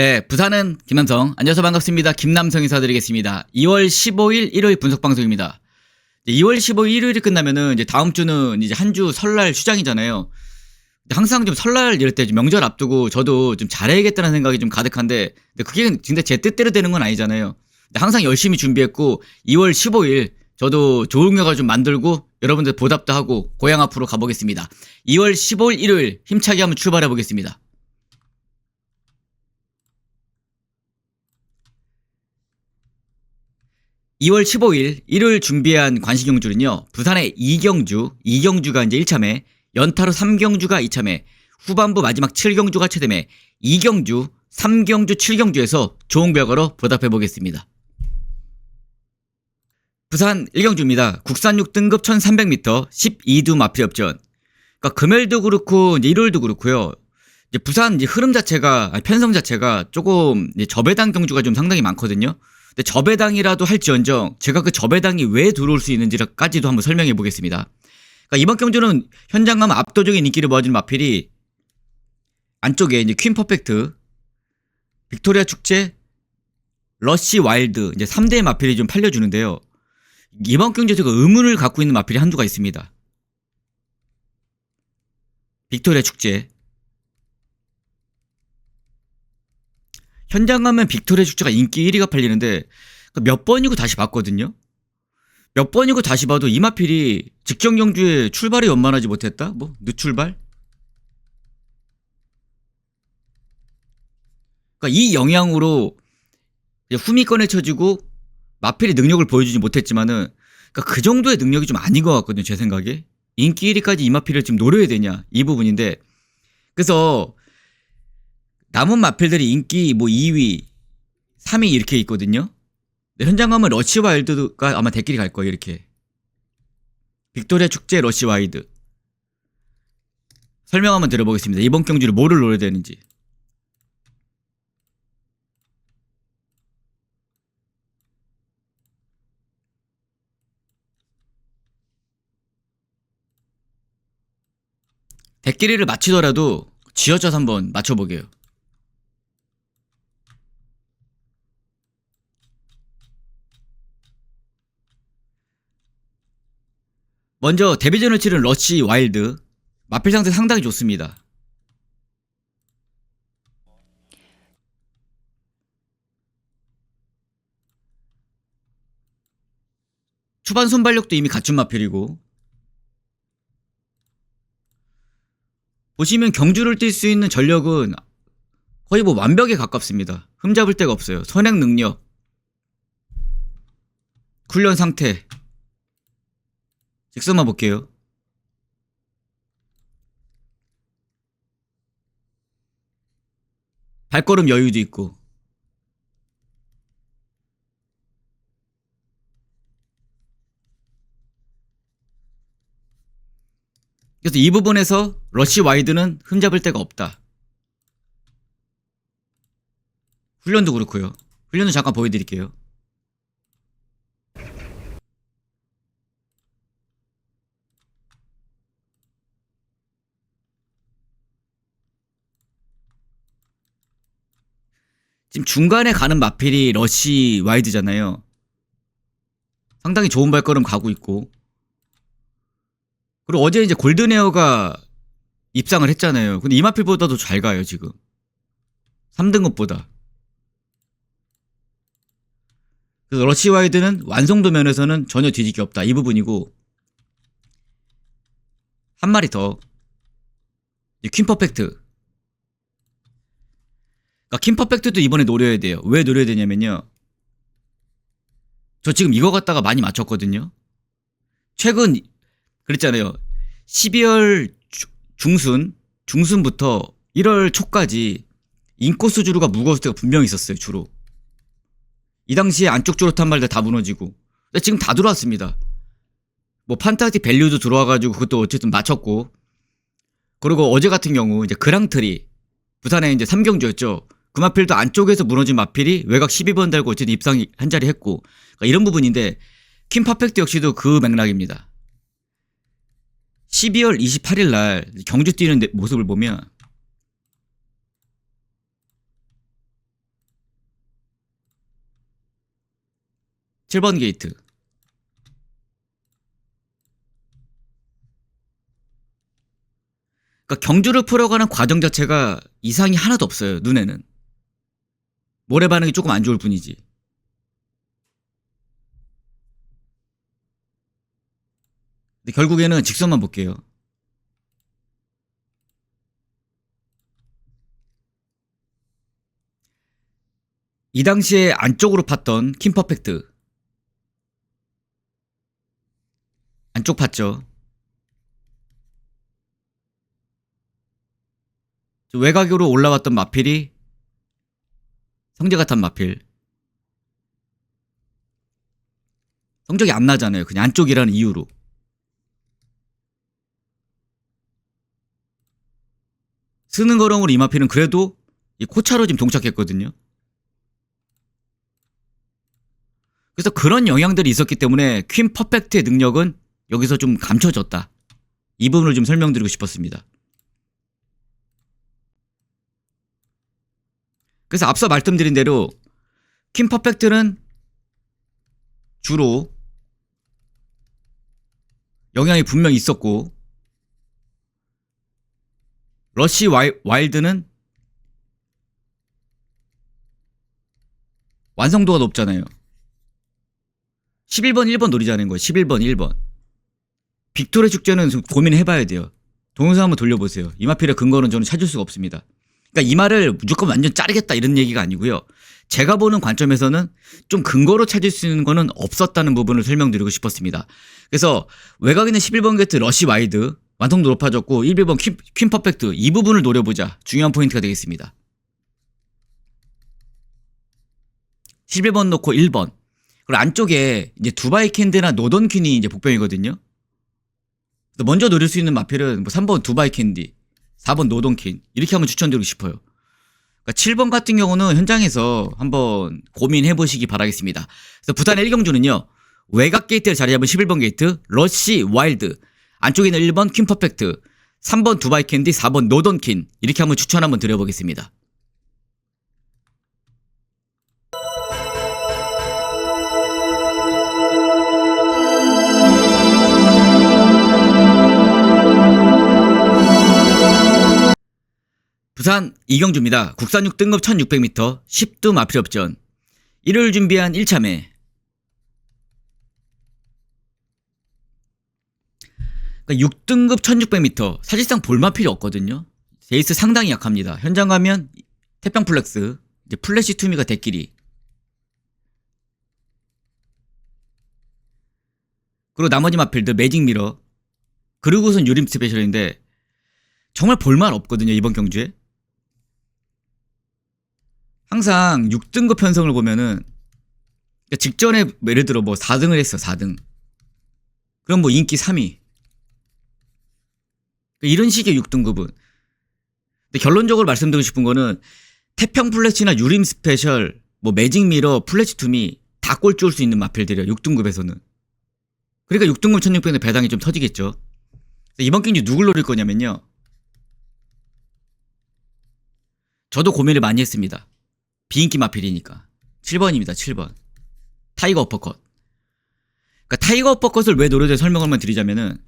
네, 부산은 김남성. 안녕하세요. 반갑습니다. 김남성 인사드리겠습니다. 2월 15일 일요일 분석 방송입니다. 2월 15일 일요일이 끝나면은 이제 다음 주는 이제 한 주 설날 휴장이잖아요. 항상 좀 설날 이럴 때 명절 앞두고 저도 좀 잘해야겠다는 생각이 좀 가득한데, 근데 그게 진짜 제 뜻대로 되는 건 아니잖아요. 근데 항상 열심히 준비했고 2월 15일 저도 좋은 결과 좀 만들고 여러분들 보답도 하고 고향 앞으로 가보겠습니다. 2월 15일 일요일 힘차게 한번 출발해 보겠습니다. 2월 15일 일요일 준비한 관시경주는요. 부산의 이경주가 이제 1참에, 연타로 3경주가 2참에, 후반부 마지막 7경주가 최대매, 2경주, 3경주, 7경주에서 좋은 결과로 보답해 보겠습니다. 부산 1경주입니다. 국산 6등급 1300m 12두 마필협전. 그러니까 금요일도 그렇고 이제 일요일도 그렇고요. 이제 부산 이제 흐름 자체가, 편성 자체가 조금 이제 저배당 경주가 좀 상당히 많거든요. 근데 저배당이라도 할지언정 제가 그 저배당이 왜 들어올 수 있는지까지도 한번 설명해 보겠습니다. 그러니까 이번 경주는 현장 가면 압도적인 인기를 모아주는 마필이 안쪽에 이제 퀸 퍼펙트, 빅토리아 축제, 러시 와일드 이제 3대의 마필이 좀 팔려주는데요. 이번 경주에서 그 의문을 갖고 있는 마필이 한두가 있습니다. 빅토리아 축제. 현장 가면 빅토리아 축제가 인기 1위가 팔리는데 몇 번이고 다시 봤거든요. 몇 번이고 다시 봐도 이 마필이 직전 경주에 출발이 원만하지 못했다? 뭐 늦출발? 그러니까 이 영향으로 후미권에 쳐지고 마필이 능력을 보여주지 못했지만은, 그러니까 그 정도의 능력이 좀 아닌 것 같거든요. 제 생각에. 인기 1위까지 이 마필을 지금 노려야 되냐 이 부분인데, 그래서 남은 마필들이 인기 뭐 2위, 3위 이렇게 있거든요. 현장 가면 러시 와일드가 아마 대끼리 갈 거예요. 이렇게 빅토리아 축제 러시 와일드 설명 한번 들어보겠습니다. 이번 경주를 뭐를 노려야 되는지. 대끼리를 맞히더라도 쥐어짜서 한번 맞춰보게요. 먼저 데뷔전을 치른 러시 와일드 마필 상태 상당히 좋습니다. 초반 순발력도 이미 갖춘 마필이고, 보시면 경주를 뛸 수 있는 전력은 거의 뭐 완벽에 가깝습니다. 흠잡을 데가 없어요. 선행 능력, 훈련 상태. 직선만 볼게요. 발걸음 여유도 있고. 그래서 이 부분에서 러시 와이드는 흠잡을 데가 없다. 훈련도 그렇고요. 훈련도 잠깐 보여드릴게요. 지금 중간에 가는 마필이 러시 와이드잖아요. 상당히 좋은 발걸음 가고 있고, 그리고 어제 이제 골든에어가 입상을 했잖아요. 근데 이 마필보다도 잘 가요 지금. 3등급보다. 그래서 러시 와이드는 완성도 면에서는 전혀 뒤질 게 없다 이 부분이고, 한 마리 더 퀸 퍼펙트. 그러니까 퀸 퍼펙트도 이번에 노려야 돼요. 왜 노려야 되냐면요, 저 지금 이거 갖다가 많이 맞췄거든요. 최근 그랬잖아요. 12월 중순부터 1월 초까지 인코스 주루가 무거웠을 때가 분명히 있었어요. 주로 이 당시에 안쪽 주로 탄 말들 다 무너지고. 근데 지금 다 들어왔습니다. 뭐 판타지 밸류도 들어와가지고 그것도 어쨌든 맞췄고, 그리고 어제 같은 경우 이제 그랑트리 부산에 이제 3경주였죠. 그 마필도 안쪽에서 무너진 마필이 외곽 12번 달고 어쨌든 입상 한 자리 했고, 그러니까 이런 부분인데, 퀸 퍼펙트 역시도 그 맥락입니다. 12월 28일 날 경주 뛰는 모습을 보면 7번 게이트. 그러니까 경주를 풀어가는 과정 자체가 이상이 하나도 없어요. 눈에는. 모래 반응이 조금 안 좋을 뿐이지. 근데 결국에는 직선만 볼게요. 이 당시에 안쪽으로 팠던 킴퍼펙트. 안쪽 팠죠. 외곽으로 올라왔던 마필이 성재가 탄 마필. 성적이 안 나잖아요. 그냥 안쪽이라는 이유로. 쓰는 거렁으로 이 마필은 그래도 이 코차로 지금 동착했거든요. 그래서 그런 영향들이 있었기 때문에 퀸 퍼펙트의 능력은 여기서 좀 감춰졌다. 이 부분을 좀 설명드리고 싶었습니다. 그래서 앞서 말씀드린 대로 퀸 퍼펙트는 주로 영향이 분명히 있었고, 러시 와일드는 완성도가 높잖아요. 11번 1번 노리자는 거예요. 11번 1번. 빅토르 축제는 좀 고민해봐야 돼요. 동영상 한번 돌려보세요. 이 마필의 근거는 저는 찾을 수가 없습니다. 그러니까 이 말을 무조건 완전 자르겠다 이런 얘기가 아니고요. 제가 보는 관점에서는 좀 근거로 찾을 수 있는 거는 없었다는 부분을 설명드리고 싶었습니다. 그래서 외곽에 있는 11번 게이트 러시 와이드 완성도 높아졌고 11번 퀸 퍼펙트 이 부분을 노려보자. 중요한 포인트가 되겠습니다. 11번 놓고 1번. 그리고 안쪽에 이제 두바이 캔디나 노던 퀸이 이제 복병이거든요. 먼저 노릴 수 있는 마필은 뭐 3번 두바이 캔디, 4번 노던 퀸 이렇게 한번 추천드리고 싶어요. 그러니까 7번 같은 경우는 현장에서 한번 고민해 보시기 바라겠습니다. 그래서 부산의 1경주는요. 외곽 게이트를 자리 잡은 11번 게이트, 러시 와일드, 안쪽에 있는 1번 퀸 퍼펙트, 3번 두바이 캔디, 4번 노던 퀸 이렇게 한번 추천 한번 드려보겠습니다. 부산 이경주입니다. 국산 6등급 1600m 10두 마필업전 1월 준비한 1참회. 그러니까 6등급 1600m 사실상 볼마필이 없거든요. 제이스 상당히 약합니다. 현장 가면 태평플렉스, 이제 플래시 투미가 대끼리, 그리고 나머지 마필들 매직미러, 그리고선 유림 스페셜인데 정말 볼만 없거든요. 이번 경주에 항상 6등급 편성을 보면은, 그러니까 직전에 예를 들어 뭐 4등을 했어. 4등. 그럼 뭐 인기 3위. 이런 식의 6등급은. 근데 결론적으로 말씀드리고 싶은 거는 태평 플래시나 유림 스페셜, 뭐 매직 미러, 플래시 투미 다 꼴찌 올 수 있는 마필들이에요. 6등급에서는. 그러니까 6등급 1600의 배당이 좀 터지겠죠. 이번 경기 누굴 노릴 거냐면요. 저도 고민을 많이 했습니다. 비인기 마필이니까. 7번입니다. 7번. 타이거 어퍼컷. 그러니까 타이거 어퍼컷을 왜 노려야 설명을 드리자면은,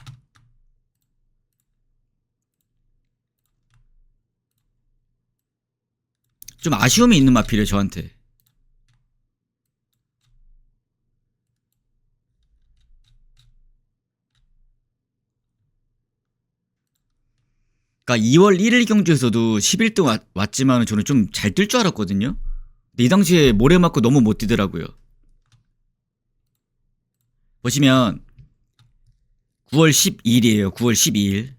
좀 아쉬움이 있는 마필이에요. 저한테. 그러니까 2월 1일 경주에서도 11등 왔지만 저는 좀 잘 뛸 줄 알았거든요. 근데 이 당시에 모래 맞고 너무 못 뛰더라고요. 보시면 9월 12일이에요. 9월 12일.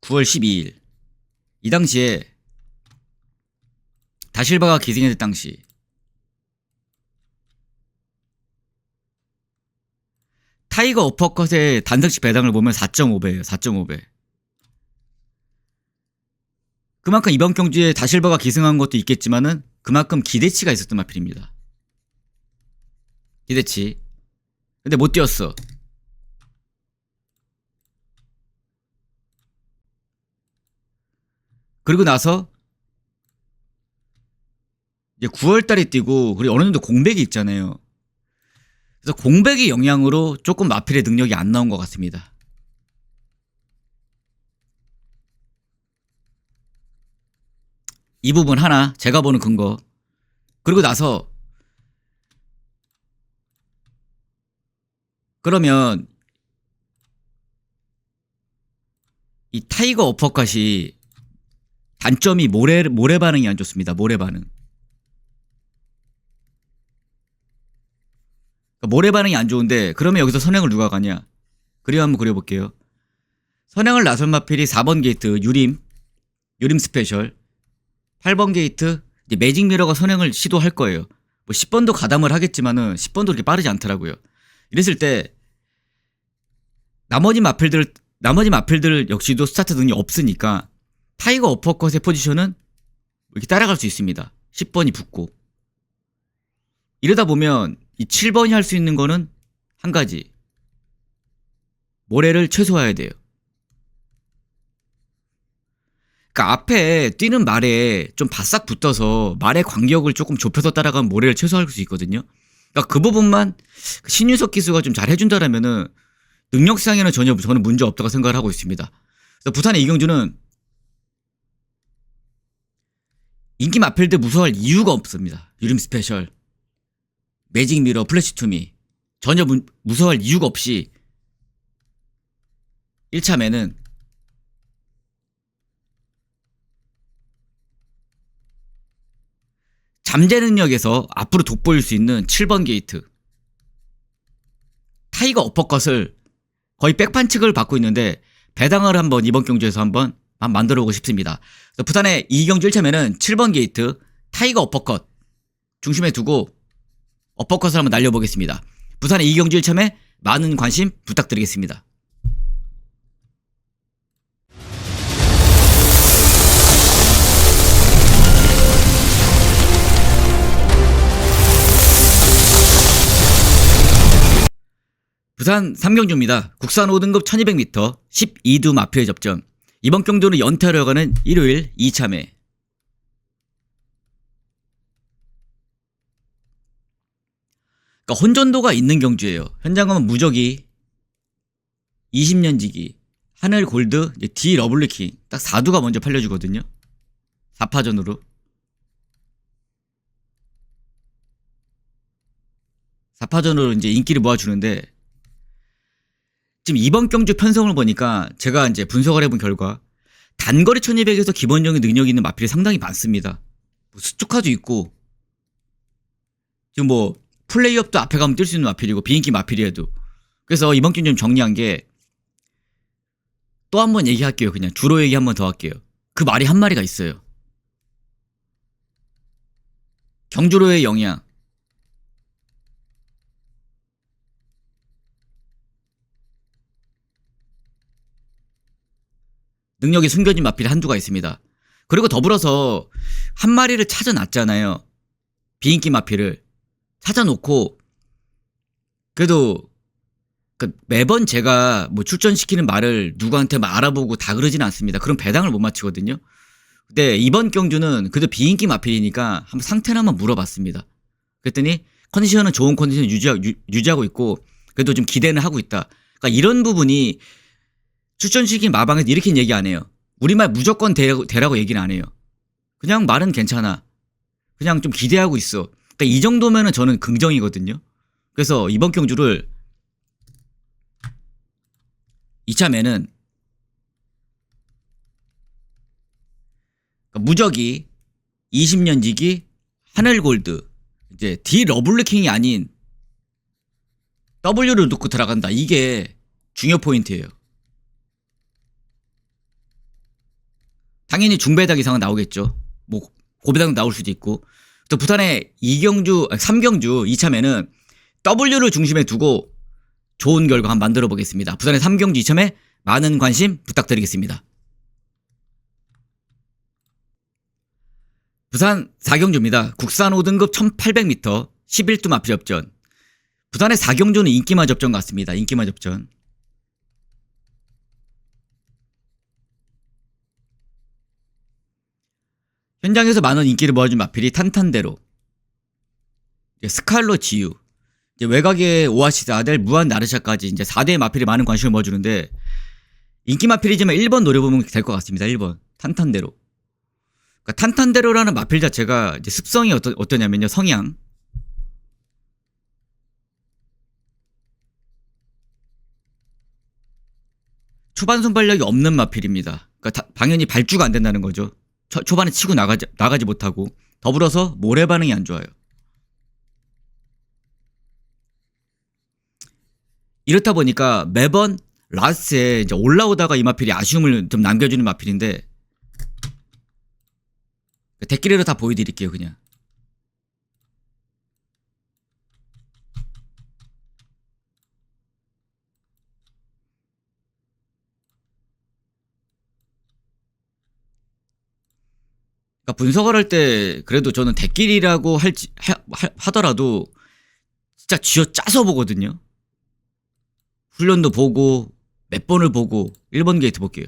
9월 12일. 이 당시에 다실바가 기승했을 당시 타이거 어퍼컷의 단석식 배당을 보면 4.5배예요. 4.5배. 그만큼 이번 경주에 다실바가 기승한 것도 있겠지만은 그만큼 기대치가 있었던 마필입니다. 기대치. 근데 못 뛰었어. 그리고 나서 이제 9월달에 뛰고, 그리고 어느 정도 공백이 있잖아요. 그래서 공백의 영향으로 조금 마필의 능력이 안 나온 것 같습니다. 이 부분 하나 제가 보는 근거. 그리고 나서 그러면 이 타이거 어퍼컷이 단점이 모래 반응이 안 좋습니다. 모래 반응. 그러니까 모래 반응이 안 좋은데 그러면 여기서 선행을 누가 가냐? 그림 한번 그려볼게요. 선행을 나선 마필이 4번 게이트 유림 스페셜, 8번 게이트 이제 매직 미러가 선행을 시도할 거예요. 뭐 10번도 가담을 하겠지만은 10번도 그렇게 빠르지 않더라고요. 이랬을 때 나머지 마필들 역시도 스타트 능력이 없으니까 타이거 어퍼컷의 포지션은 이렇게 따라갈 수 있습니다. 10번이 붙고. 이러다 보면 이 7번이 할 수 있는 거는 한 가지. 모래를 최소화해야 돼요. 그러니까 앞에 뛰는 말에 좀 바싹 붙어서 말의 간격을 조금 좁혀서 따라가면 모래를 최소화할 수 있거든요. 그러니까 그 부분만 신유석 기수가 좀 잘 해준다라면은 능력상에는 전혀 저는 문제 없다고 생각을 하고 있습니다. 그래서 부산의 이경주는 인기 마필들 무서워할 이유가 없습니다. 유림 스페셜, 매직 미러, 플래시 투미 전혀 무서워할 이유가 없이 1참에는 잠재 능력에서 앞으로 돋보일 수 있는 7번 게이트 타이거 어퍼컷을 거의 백판측을 받고 있는데 배당을 한번 이번 경주에서 한번 만들어보고 싶습니다. 부산의 이경주 1참에는 7번 게이트 타이거 어퍼컷 중심에 두고 어퍼컷을 한번 날려보겠습니다. 부산의 이경주 1참에 많은 관심 부탁드리겠습니다. 부산 3경주입니다. 국산 5등급 1200m 12두 마필의 접전. 이번 경주는 연타로 여가는 일요일 2참회. 그러니까 혼전도가 있는 경주예요. 현장 가면 무적이 20년 지기 하늘 골드 D 러블리킹 딱 4두가 먼저 팔려주거든요. 4파전으로 4파전으로 이제 인기를 모아주는데 지금 이번 경주 편성을 보니까 제가 이제 분석을 해본 결과 단거리 1200에서 기본적인 능력이 있는 마필이 상당히 많습니다. 뭐 스투카도 있고 지금 뭐 플레이업도 앞에 가면 뛸 수 있는 마필이고 비인기 마필이에도. 그래서 이번 경주 좀 정리한 게 또 한 번 얘기할게요. 그냥 주로 얘기 한 번 더 할게요. 그 말이 한 마리가 있어요. 경주로의 영향. 능력이 숨겨진 마필이 한두가 있습니다. 그리고 더불어서 한 마리를 찾아놨잖아요. 비인기 마필을 찾아놓고 그래도 매번 제가 뭐 출전시키는 말을 누구한테 막 알아보고 다 그러지는 않습니다. 그럼 배당을 못 맞추거든요. 근데 이번 경주는 그래도 비인기 마필이니까 한번 상태를 한번 물어봤습니다. 그랬더니 컨디션은 좋은 컨디션 유지하고 있고 그래도 좀 기대는 하고 있다. 그러니까 이런 부분이 출전시킨 마방에서 이렇게 얘기 안 해요. 우리말 무조건 되라고 얘기는 안 해요. 그냥 말은 괜찮아. 그냥 좀 기대하고 있어. 그러니까 이 정도면은 저는 긍정이거든요. 그래서 이번 경주를 이참에는 무적이 20년 지기 하늘 골드 이제 D 러블리킹이 아닌 W를 놓고 들어간다. 이게 중요 포인트예요. 당연히 중배당 이상은 나오겠죠. 뭐 고배당 나올 수도 있고. 또 부산의 3경주 2참에는 W를 중심에 두고 좋은 결과 한번 만들어 보겠습니다. 부산의 3경주 2참에 많은 관심 부탁드리겠습니다. 부산 4경주입니다. 국산 5등급 1800m 11두 마필 접전. 부산의 4경주는 인기만 접전 같습니다. 인기만 접전. 현장에서 많은 인기를 모아준 마필이 탄탄대로 스칼로 지유 이제 외곽의 오아시스 아델, 무한 나르샤까지 이제 4대 마필이 많은 관심을 모아주는데 인기 마필이지만 1번 노려보면 될 것 같습니다. 1번 탄탄대로. 그러니까 탄탄대로라는 마필 자체가 이제 습성이 어떠냐면요. 성향. 초반 순발력이 없는 마필입니다. 그러니까 당연히 발주가 안 된다는 거죠. 초반에 치고 나가지 못하고 더불어서 모래 반응이 안 좋아요. 이렇다 보니까 매번 라스트에 이제 올라오다가 이 마필이 아쉬움을 좀 남겨주는 마필인데 데끼리로 다 보여드릴게요. 그냥 그러니까 분석을 할 때 그래도 저는 데끼리라고 하더라도 진짜 쥐어 짜서 보거든요. 훈련도 보고 몇 번을 보고 1번 게이트 볼게요.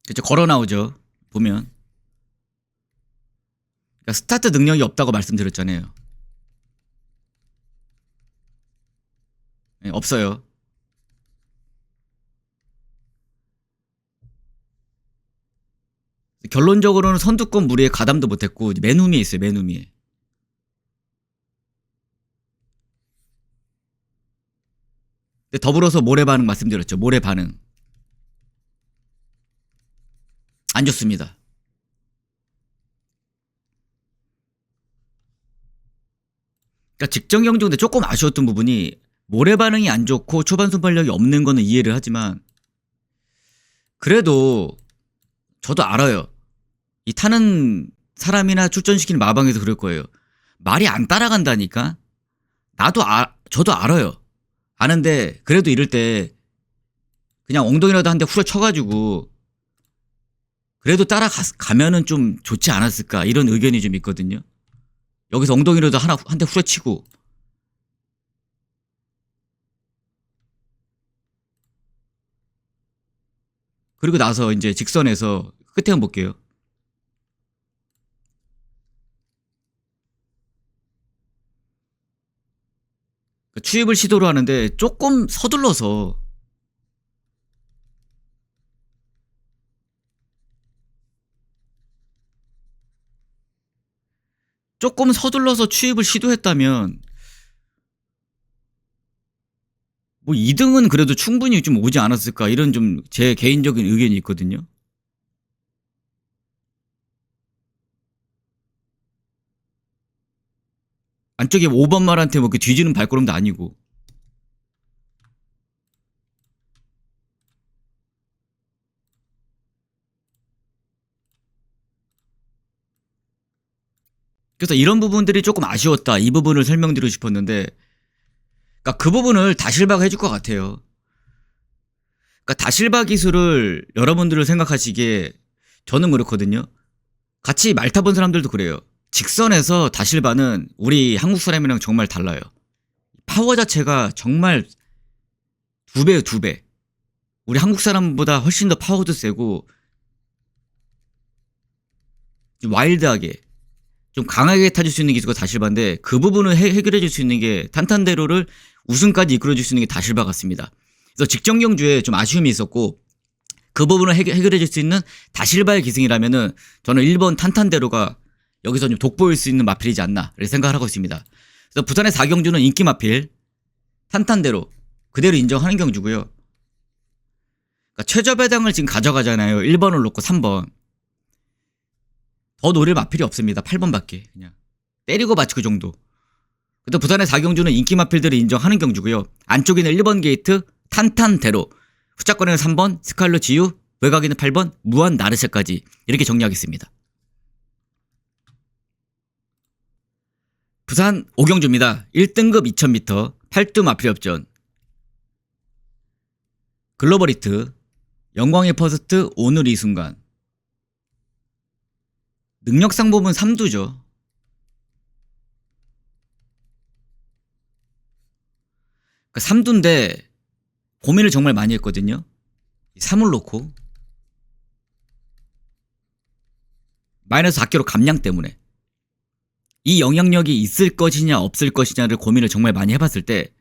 그쵸, 걸어 나오죠. 보면. 그러니까 스타트 능력이 없다고 말씀드렸잖아요. 네, 없어요. 결론적으로는 선두권 무리에 가담도 못했고 맨 후미에 있어요. 맨 후미에. 근데 더불어서 모래 반응 말씀드렸죠. 모래 반응 안 좋습니다. 그러니까 직전 경주인데 조금 아쉬웠던 부분이 모래 반응이 안 좋고 초반 순발력이 없는 거는 이해를 하지만 그래도 저도 알아요. 이 타는 사람이나 출전시키는 마방에서 그럴 거예요. 말이 안 따라간다니까. 저도 알아요. 아는데 그래도 이럴 때 그냥 엉덩이라도 한 대 후려 쳐가지고 그래도 따라가면은 좀 좋지 않았을까 이런 의견이 좀 있거든요. 여기서 엉덩이라도 한 대 후려 치고 그리고 나서 이제 직선에서 끝에 한번 볼게요. 추입을 시도를 하는데 조금 서둘러서 추입을 시도했다면 뭐 2등은 그래도 충분히 좀 오지 않았을까 이런 좀 제 개인적인 의견이 있거든요. 안쪽에 5번 말한테 뭐 그 뒤지는 발걸음도 아니고. 그래서 이런 부분들이 조금 아쉬웠다. 이 부분을 설명드리고 싶었는데 그러니까 그 부분을 다실바가 해줄 것 같아요. 그러니까 다실바 기술을 여러분들을 생각하시기에 저는 그렇거든요. 같이 말 타본 사람들도 그래요. 직선에서 다실바는 우리 한국 사람이랑 정말 달라요. 파워 자체가 정말 2배예요, 2배. 우리 한국 사람보다 훨씬 더 파워도 세고 좀 와일드하게 좀 강하게 타줄 수 있는 기수가 다실바인데 그 부분을 해결해 줄 수 있는 게 탄탄대로를 우승까지 이끌어 줄 수 있는 게 다실바 같습니다. 그래서 직전 경주에 좀 아쉬움이 있었고 그 부분을 해결해 줄 수 있는 다실바의 기승이라면은 저는 1번 탄탄대로가 여기서 좀 돋보일 수 있는 마필이지 않나 이렇게 생각을 하고 있습니다. 그래서 부산의 4경주는 인기 마필 탄탄대로 그대로 인정하는 경주고요. 그러니까 최저 배당을 지금 가져가잖아요. 1번을 놓고 3번. 더 노릴 마필이 없습니다. 8번밖에. 그냥 때리고 맞추고 정도. 근데 부산의 4경주는 인기 마필들을 인정하는 경주고요. 안쪽에는 1번 게이트 탄탄대로, 후짝거리는 3번 스칼로 지유, 외곽에는 8번 무한 나르샤까지 이렇게 정리하겠습니다. 부산 5경주입니다. 1등급 2000m 8두 마필 협전 글로벌 히트 영광의 퍼스트 오늘 이 순간 능력상 보면 3두죠. 그러니까 3두인데 고민을 정말 많이 했거든요. 3을 놓고 마이너스 4kg 감량 때문에. 이 영향력이 있을 것이냐 없을 것이냐를 고민을 정말 많이 해봤을 때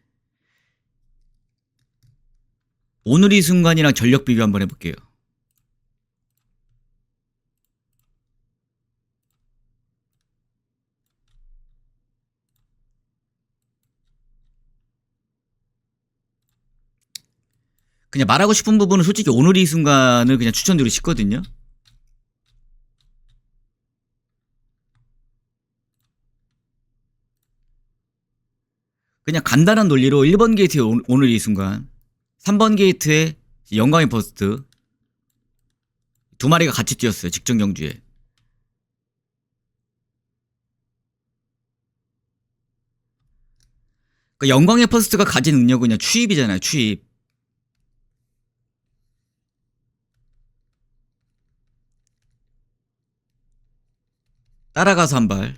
오늘 이 순간이랑 전력 비교 한번 해볼게요. 그냥 말하고 싶은 부분은 솔직히 오늘 이 순간을 그냥 추천드리고 싶거든요. 그냥 간단한 논리로 1번 게이트에 오늘 이 순간, 3번 게이트에 영광의 버스트 두 마리가 같이 뛰었어요. 직전 경주에. 그 영광의 퍼스트가 가진 능력은 그냥 추입이잖아요. 추입. 따라가서 한 발.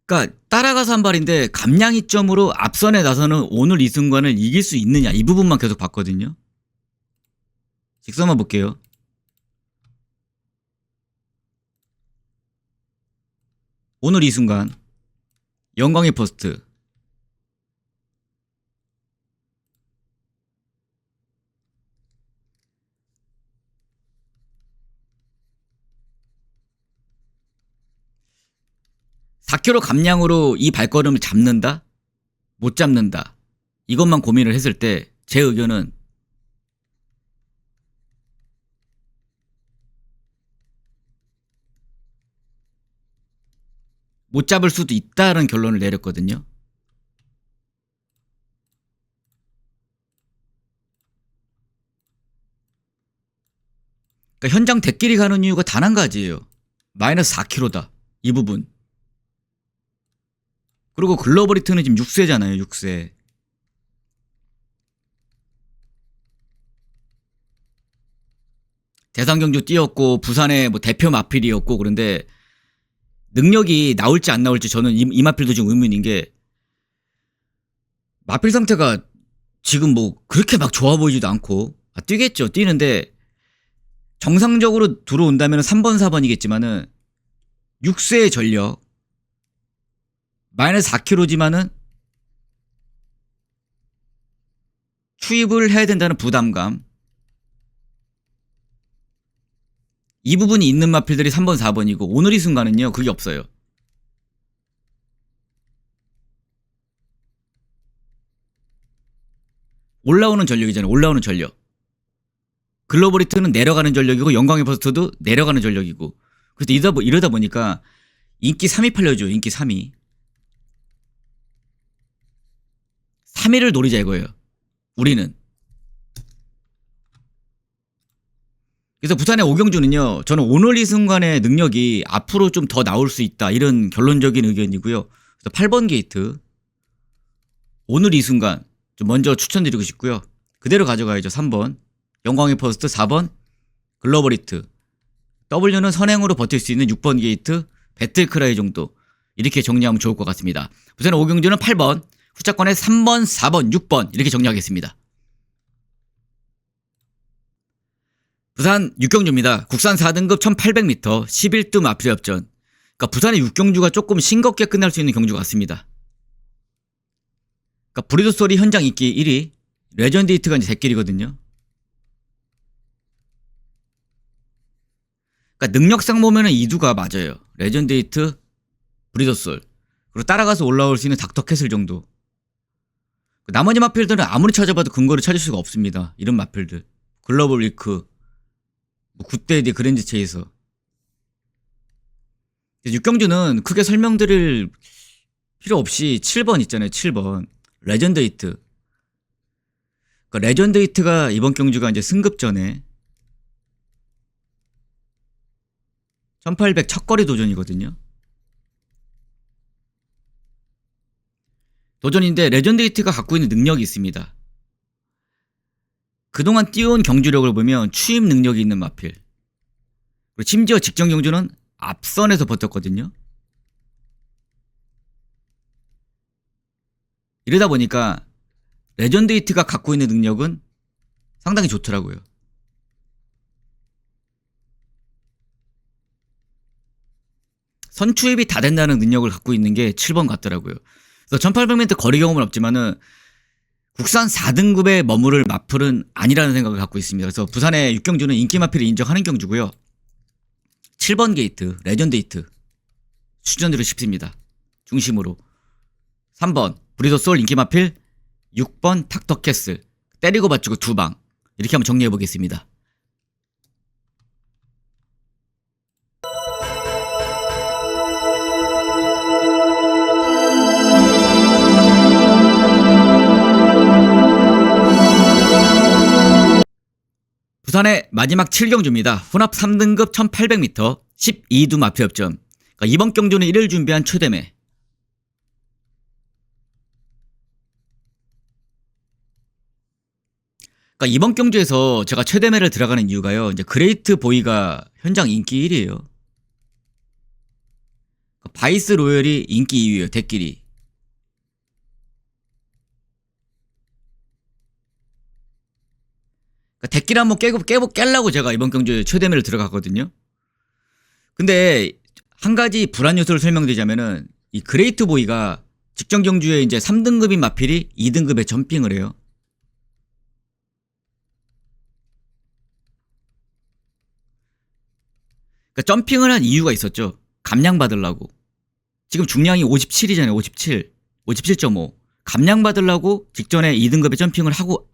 그러니까 따라가서 한 발인데 감량 이점으로 앞선에 나서는 오늘 이 순간을 이길 수 있느냐 이 부분만 계속 봤거든요. 직선만 볼게요. 오늘 이 순간 영광의 퍼스트 4kg 감량으로 이 발걸음을 잡는다? 못 잡는다. 이것만 고민을 했을 때 제 의견은 못 잡을 수도 있다는 결론을 내렸거든요. 그러니까 현장 대끼리 가는 이유가 단 한 가지예요. 마이너스 4kg다. 이 부분. 그리고 글로벌히트는 지금 6세잖아요. 6세. 대상경주 뛰었고 부산의 뭐 대표 마필이었고 그런데 능력이 나올지 안 나올지 저는 이 마필도 지금 의문인 게 마필 상태가 지금 뭐 그렇게 막 좋아 보이지도 않고 뛰겠죠. 뛰는데 정상적으로 들어온다면 3번 4번이겠지만은 6세의 전력 마이너스 4kg지만은 추입을 해야 된다는 부담감 이 부분이 있는 마필들이 3번 4번이고 오늘 이 순간은요 그게 없어요. 올라오는 전력이잖아요. 올라오는 전력. 글로벌히트는 내려가는 전력이고 영광의 버스트도 내려가는 전력이고 그래서 이러다 보니까 인기 3위 팔려줘. 인기 3위. 3위를 노리자 이거예요. 우리는. 그래서 부산의 오경주는요. 저는 오늘 이 순간의 능력이 앞으로 좀 더 나올 수 있다. 이런 결론적인 의견이고요. 그래서 8번 게이트. 오늘 이 순간 좀 먼저 추천드리고 싶고요. 그대로 가져가야죠. 3번. 영광의 퍼스트 4번. 글로벌히트. W는 선행으로 버틸 수 있는 6번 게이트. 배틀크라이 정도. 이렇게 정리하면 좋을 것 같습니다. 부산의 오경주는 8번. 후차권에 3번, 4번, 6번 이렇게 정리하겠습니다. 부산 6경주입니다. 국산 4등급 1800m 11두 마필 협전. 그러니까 부산의 6경주가 조금 싱겁게 끝날 수 있는 경주 같습니다. 그러니까 브리더스토리 현장 인기 1위 레전드 히트가 이제 대길이거든요. 그러니까 능력상 보면은 2두가 맞아요. 레전드 히트, 브리더솔 그리고 따라가서 올라올 수 있는 닥터캐슬 정도. 나머지 마필들은 아무리 찾아봐도 근거를 찾을 수가 없습니다. 이런 마필들. 글로벌 위크 뭐 굿데이디 그랜드 체이서. 6경주는 크게 설명드릴 필요 없이 7번 있잖아요. 7번 레전드 히트. 그러니까 레전드 히트가 이번 경주가 이제 승급전에 1800 첫거리 도전이거든요. 도전인데 레전드 히트가 갖고 있는 능력이 있습니다. 그동안 띄워온 경주력을 보면 추임 능력이 있는 마필. 그리고 심지어 직전 경주는 앞선에서 버텼거든요. 이러다 보니까 레전드 히트가 갖고 있는 능력은 상당히 좋더라고요. 선추입이 다 된다는 능력을 갖고 있는 게 7번 같더라고요. 그래서 1800m 거리 경험은 없지만은 국산 4등급의 머무를 마플은 아니라는 생각을 갖고 있습니다. 그래서 부산의 6경주는 인기 마필을 인정하는 경주고요. 7번 게이트, 레전드 히트 추천드리고 싶습니다. 중심으로 3번 브리더 소울 인기 마필, 6번 닥터 캐슬 때리고 맞추고 2방 이렇게 한번 정리해 보겠습니다. 부산의 마지막 7경주입니다. 혼합 3등급 1800m 12두 마필업전. 그러니까 이번 경주는 1일 준비한 최대매. 그러니까 이번 경주에서 제가 최대매를 들어가는 이유가요. 이제 그레이트 보이가 현장 인기 1위에요. 바이스 로열이 인기 2위에요. 대끼리. 대끼리 한번 깨려고 제가 이번 경주에 최대매를 들어갔거든요. 근데 한 가지 불안 요소를 설명드리자면은 이 그레이트 보이가 직전 경주에 이제 3등급인 마필이 2등급에 점핑을 해요. 그러니까 점핑을 한 이유가 있었죠. 감량 받으려고. 지금 중량이 57이잖아요. 57. 57.5. 감량 받으려고 직전에 2등급에 점핑을 하고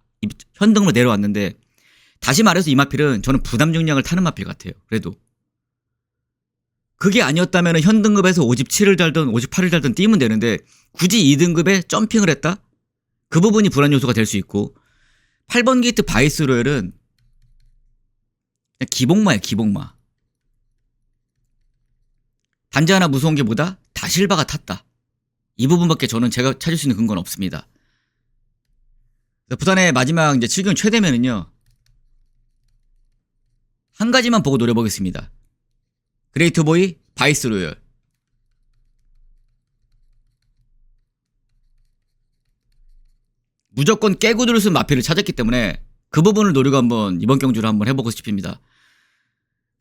현등으로 내려왔는데 다시 말해서 이 마필은 저는 부담 중량을 타는 마필 같아요. 그래도. 그게 아니었다면 현등급에서 57을 달든 58을 달든 뛰면 되는데 굳이 2등급에 점핑을 했다? 그 부분이 불안 요소가 될 수 있고 8번 게이트 바이스 로열은 그냥 기복마예요. 기복마. 단지 하나 무서운 게 뭐다? 다실바가 탔다. 이 부분밖에 저는 제가 찾을 수 있는 근거는 없습니다. 부산의 마지막 이제 7경 최대면은요. 한 가지만 보고 노려보겠습니다. 그레이트 보이, 바이스 로열. 무조건 깨고 들을 수 있는 마필을 찾았기 때문에 그 부분을 노리고 한번 이번 경주를 한번 해보고 싶습니다.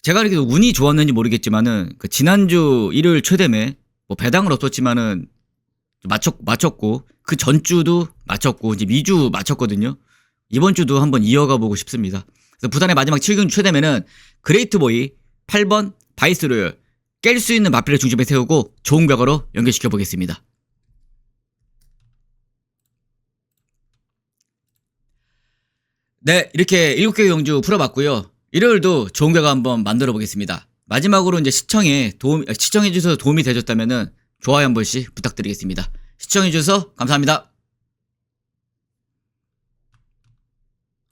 제가 이렇게 운이 좋았는지 모르겠지만은 그 지난주 일요일 최대매 뭐 배당은 없었지만은 맞췄고 그 전주도 맞췄고 이제 2주 맞췄거든요. 이번 주도 한번 이어가 보고 싶습니다. 그래서 부산의 마지막 7경 최대매는 그레이트 보이 8번 바이스 로열 깰 수 있는 마필을 중심에 세우고 좋은 결과로 연결시켜 보겠습니다. 네, 이렇게 7개 경주 풀어봤고요. 일요일도 좋은 결과 한번 만들어 보겠습니다. 마지막으로 이제 시청해 주셔서 도움이 되셨다면은 좋아요 한 번씩 부탁드리겠습니다. 시청해 주셔서 감사합니다.